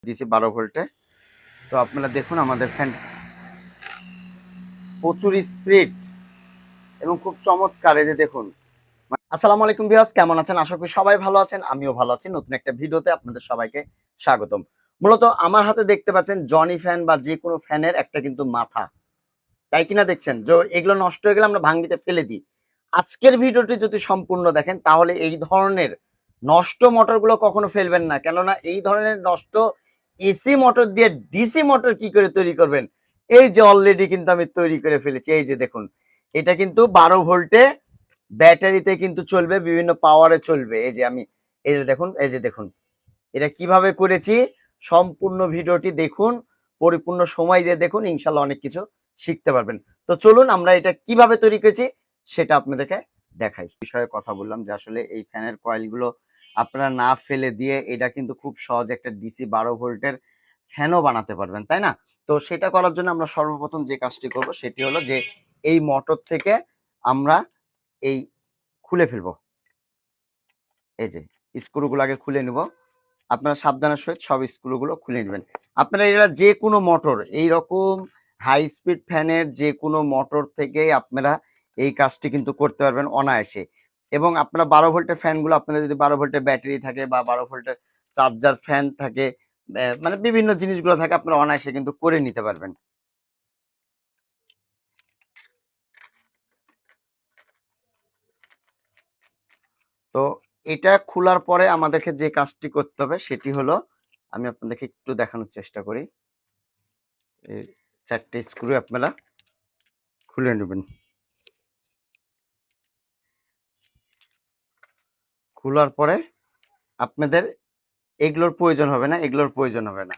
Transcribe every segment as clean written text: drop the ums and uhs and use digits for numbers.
দিয়েছি 12 ভোল্টে। তো আপনারা দেখুন আমাদের ফ্যান প্রচুর স্পিড এবং খুব চমৎকার। এই যে দেখুন। আসসালামু আলাইকুম ভিউয়ার্স, কেমন আছেন? আশা করি সবাই ভালো আছেন, আমিও ভালো আছি। নতুন একটা ভিডিওতে আপনাদের সবাইকে স্বাগতম। মূলত আমার হাতে দেখতে পাচ্ছেন জনি ফ্যান বা যে কোনো ফ্যানের একটা কিন্তু মাথা, তাই কিনা দেখছেন যে এগুলো নষ্ট হয়ে গেলে আমরা ভাঙিতে ফেলে দিই। আজকের ভিডিওটি যদি সম্পূর্ণ দেখেন তাহলে এই ধরনের নষ্ট মোটরগুলো কখনো ফেলবেন না, কেননা এই ধরনের নষ্ট এসি মোটর দিয়ে ডিসি মোটর কি করে তৈরি করবেন। এই যে অলরেডি কিন্তু আমি তৈরি করে ফেলেছি। এই যে দেখুন, এটা কিন্তু 12 ভোল্টে ব্যাটারিতে কিন্তু চলবে, বিভিন্ন পাওয়ারে চলবে। এই যে আমি, এই যে দেখুন, এই যে দেখুন এটা কিভাবে করেছি। সম্পূর্ণ ভিডিওটি দেখুন, পরিপূর্ণ সময় দিয়ে দেখুন, ইনশাল্লাহ অনেক কিছু শিখতে পারবেন। তো চলুন আমরা এটা কিভাবে তৈরি করেছি সেটা আপনাদেরকে দেখাই। বিষয়ে কথা বললাম যে আসলে এই ফ্যানের কয়েলগুলো আপনারা না ফেলে দিয়ে এটা কিন্তু খুব সহজ একটা ডিসি 12 ভোল্টের ফ্যানও বানাতে পারবেন, তাই না? তো সেটা করার জন্য আমরা সর্বপ্রথম যে কাজটি করব সেটি হলো যে এই মোটর থেকে আমরা এই খুলে ফেলবো। এই যে স্ক্রুগুলো আগে খুলে নিব। আপনারা সাবধানের সহিত সব স্ক্রুগুলো খুলে নেবেন। আপনারা এরা যে কোনো মোটর, এইরকম হাই স্পিড ফ্যানের যে কোনো মোটর থেকেই আপনারা এই কাজটি কিন্তু করতে পারবেন অনায়াসে। এবং আপনারা 12 ভোল্টের ফ্যানগুলো, আপনাদের যদি 12 ভোল্টের ব্যাটারি থাকে বা 12 ভোল্টের চার্জার ফ্যান থাকে, মানে বিভিন্ন জিনিসগুলো থাকে, আপনারা অনায়াসে কিন্তু করে নিতে পারবেন। তো এটা খোলার পরে আমাদেরকে যে কাজটি করতে হবে সেটি হলো, আমি আপনাদেরকে একটু দেখানোর চেষ্টা করি। এই 4টে স্ক্রু আপনারা খুলে নেবেন। খোলার পরে আপনাদের এগুলোর প্রয়োজন হবে না, এগুলোর প্রয়োজন হবে না।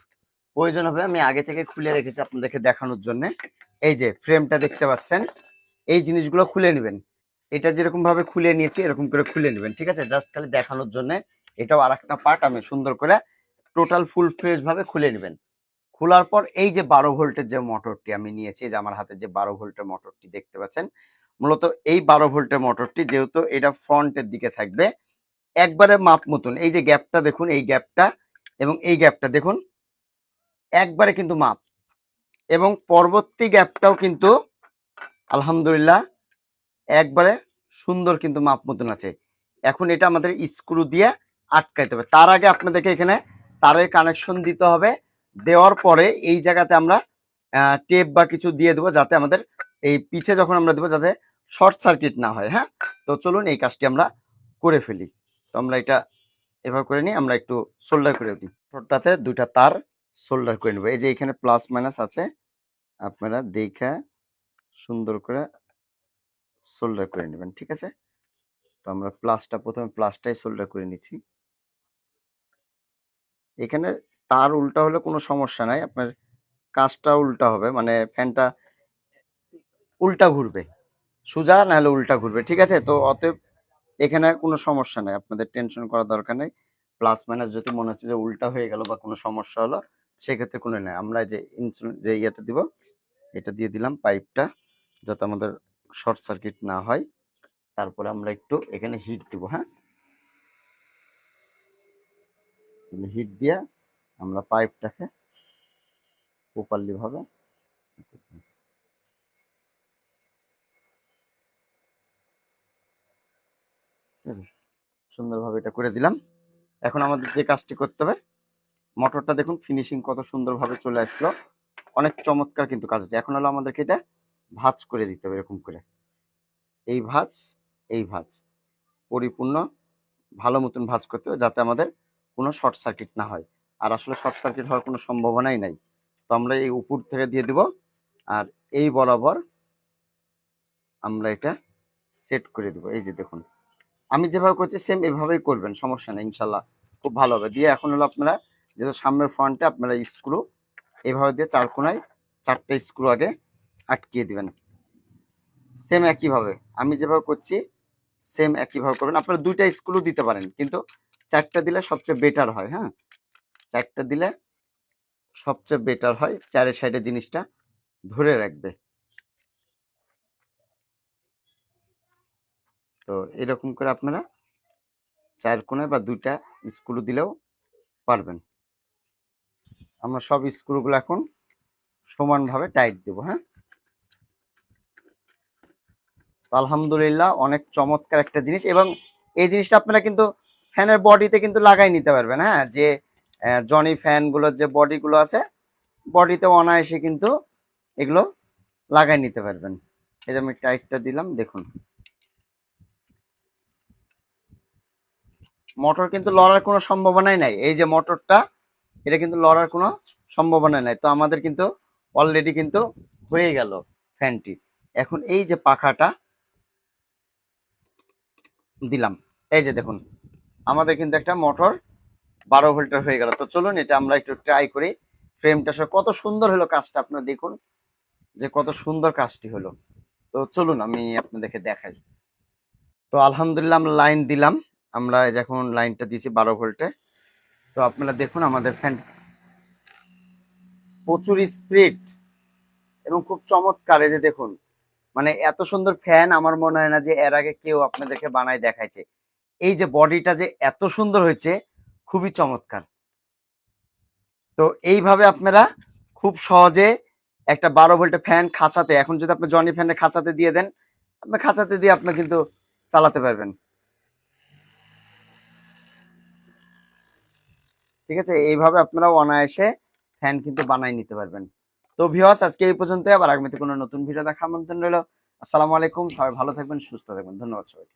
প্রয়োজন হবে, আমি আগে থেকে খুলে রেখেছি আপনাদেরকে দেখানোর জন্য। এই যে ফ্রেমটা দেখতে পাচ্ছেন, এই জিনিসগুলো খুলে নেবেন। এটা যেরকম ভাবে খুলে নিয়েছি এরকম করে খুলে নেবেন, ঠিক আছে? জাস্ট খালি দেখানোর জন্য। এটাও আর একটা পার্ট, আমি সুন্দর করে টোটাল ফুল ফ্রেশ ভাবে খুলে নেবেন। খোলার পর এই যে 12 ভোল্টের যে মোটরটি আমি নিয়েছি, যে আমার হাতে যে 12 ভোল্টের মোটরটি দেখতে পাচ্ছেন, মূলত এই 12 ভোল্টের মোটরটি যেহেতু এটা ফ্রন্টের দিকে থাকবে, একবারে মাপ মতন এই যে গ্যাপটা দেখুন, এই গ্যাপটা এবং এই গ্যাপটা দেখুন, একবারে কিন্তু মাপ। এবং পরবর্তী গ্যাপটাও কিন্তু আলহামদুলিল্লাহ একবারে সুন্দর কিন্তু মাপ মতন আছে। এখন এটা আমাদের স্ক্রু দিয়ে আটকাইতে হবে। তার আগে আপনাদেরকে এখানে তারের কানেকশন দিতে হবে। দেওয়ার পরে এই জায়গাতে আমরা টেপ বা কিছু দিয়ে দেবো, যাতে আমাদের এই পিছে যখন আমরা দেবো যাতে শর্ট সার্কিট না হয়। হ্যাঁ, তো চলুন এই কাজটি আমরা করে ফেলি। তো আমরা এটা এভাবে করে নিই, আমরা একটু সোল্ডার করে দিই। ঠোঁটটাতে দুইটা তার সোল্ডার করে নেবো। এই যে এখানে প্লাস মাইনাস আছে, আপনারা দেখে সুন্দর করে সোল্ডার করে নেবেন, ঠিক আছে? তো আমরা প্রথমে প্লাসটাই সোল্ডার করে নিচ্ছি। এখানে তার উল্টা হলে কোনো সমস্যা নাই, আপনার কাজটা উল্টা হবে, মানে ফ্যানটা উল্টা ঘুরবে, সোজা না হলে উল্টা ঘুরবে, ঠিক আছে? তো অতএব এখানে কোনো সমস্যা নাই, আপনাদের টেনশন করার দরকার নেই। প্লাস মাইনাস যদি মনে হচ্ছে যে উল্টা হয়ে গেল বা কোনো সমস্যা হলো, সেক্ষেত্রে কোনো নেই। আমরা যে ইনসুলিন যে ইয়েটা দিব, এটা দিয়ে দিলাম পাইপটা, যাতে আমাদের শর্ট সার্কিট না হয়। তারপরে আমরা একটু এখানে হিট দিব। হ্যাঁ, হিট দিয়ে আমরা পাইপটাকে প্রপারলি ভাবে ঠিক আছে, সুন্দরভাবে এটা করে দিলাম। এখন আমাদের যে কাজটি করতে হবে, মোটরটা দেখুন ফিনিশিং কত সুন্দরভাবে চলে আসলো, অনেক চমৎকার কিন্তু কাজ আছে। এখন হলো আমাদেরকে এটা ভাঁজ করে দিতে হবে, এরকম করে এই ভাঁজ, এই ভাঁজ পরিপূর্ণ ভালো মতন ভাঁজ করতে হবে, যাতে আমাদের কোনো শর্ট সার্কিট না হয়। আর আসলে শর্ট সার্কিট হওয়ার কোনো সম্ভাবনাই নাই। তো আমরা এই উপর থেকে দিয়ে দিব, আর এই বরাবর আমরা এটা সেট করে দিব। এই যে দেখুন, আমি যেভাবে করছি সেম এভাবেই করবেন, সমস্যা নেই, ইনশাল্লাহ খুব ভালো হবে। দিয়ে এখন হলো আপনারা যেহেতু সামনের ফ্রন্টে আপনারা স্ক্রু এইভাবে দিয়ে চার কোনায় 4টে স্ক্রু আগে আটকিয়ে দিবেন। সেম একইভাবে আমি যেভাবে করছি সেম একইভাবে করবেন। আপনারা 2টা স্ক্রু দিতে পারেন, কিন্তু 4টা দিলে সবচেয়ে বেটার হয়। হ্যাঁ, 4টা দিলে সবচেয়ে বেটার হয়, চারের সাইডে জিনিসটা ধরে রাখবে। তো এরকম করে আপনারা 4 কোণায় বা 2টা স্ক্রু দিলেও পারবেন। আমরা সব স্ক্রুগুলো এখন সমানভাবে টাইট দেবো। হ্যাঁ, তো আলহামদুলিল্লাহ অনেক চমৎকার একটা জিনিস, এবং এই জিনিসটা আপনারা কিন্তু ফ্যানের বডিতে কিন্তু লাগাই নিতে পারবেন। হ্যাঁ, যে জনি ফ্যানগুলোর যে বডিগুলো আছে, বডিতে অনায়াসে কিন্তু এগুলো লাগাই নিতে পারবেন। এই যে আমি টাইটটা দিলাম, দেখুন মোটর কিন্তু লড়ার কোনো সম্ভাবনাই নাই। এই যে মোটরটা, এটা কিন্তু লড়ার কোনো সম্ভাবনা নাই। তো আমাদের কিন্তু অলরেডি কিন্তু হয়ে গেল ফ্যানটি। এখন এই যে পাখাটা দিলাম, এই যে দেখুন আমাদের কিন্তু একটা মোটর 12 ভোল্টের হয়ে গেল। তো চলুন এটা আমরা একটু ট্রাই করি। ফ্রেমটা সব কত সুন্দর হলো, কাজটা আপনারা দেখুন যে কত সুন্দর কাজটি হলো। তো চলুন আমি আপনাদেরকে দেখাই। তো আলহামদুলিল্লাহ আমরা লাইন দিলাম, আমরা যখন লাইনটা দিয়েছি 12 ভোল্টে। তো আপনারা দেখুন আমাদের ফ্যান প্রচুর স্পিড এবং খুব চমৎকার। এই যে দেখুন, মানে এত সুন্দর ফ্যান আমার মনে হয় না যে এর আগে কেউ আপনাদেরকে বানায় দেখাইছে। এই যে বডিটা যে এত সুন্দর হয়েছে, খুবই চমৎকার। তো এইভাবে আপনারা খুব সহজে একটা 12 ভোল্টের ফ্যান খাঁচাতে, এখন যদি আপনি জনি ফ্যানের খাঁচাতে দিয়ে দেন, আপনি খাঁচাতে দিয়ে আপনি কিন্তু চালাতে পারবেন। ঠিক আছে, এইভাবে আপনারা অনায়াসে ফ্যান কিন্তু বানাই নিতে পারবেন। তো ভিউয়ার্স আজকে এই পর্যন্ত, আবার আগামীতে কোনো নতুন ভিডিও দেখার আমন্ত্রণ রইল। আসসালামু আলাইকুম, সবাই ভালো থাকবেন, সুস্থ থাকবেন, ধন্যবাদ সবাইকে।